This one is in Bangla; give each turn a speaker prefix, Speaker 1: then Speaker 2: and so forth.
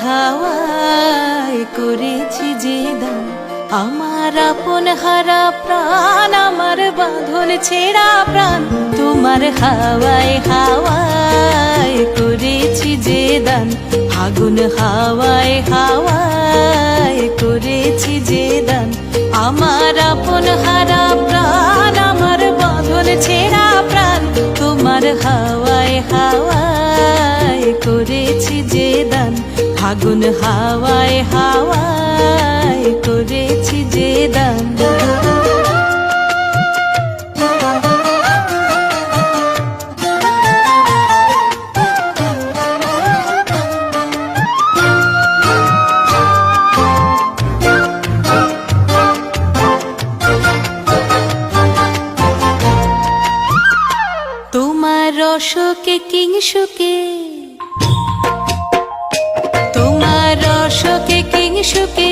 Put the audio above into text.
Speaker 1: হাওয়ায় করেছি যে দান, আমার আপন হারা প্রাণ, আমার বাঁধন ছেঁড়া প্রাণ। তোমার হাওয়ায় হাওয়ায় করেছি যে দান, ফাগুন হাওয়ায় হাওয়ায় করেছি যে দান, আমার আপন হারা প্রাণ, আমার বাঁধন ছেঁড়া প্রাণ। তোমার হাওয়ায় হাওয়ায় করেছি যে দান, ফাগুন হাওয়ায় হাওয়ায় করেছি যে দান। তোমার রসকে কিংসুকে, তোমার রসকে কিংসুকে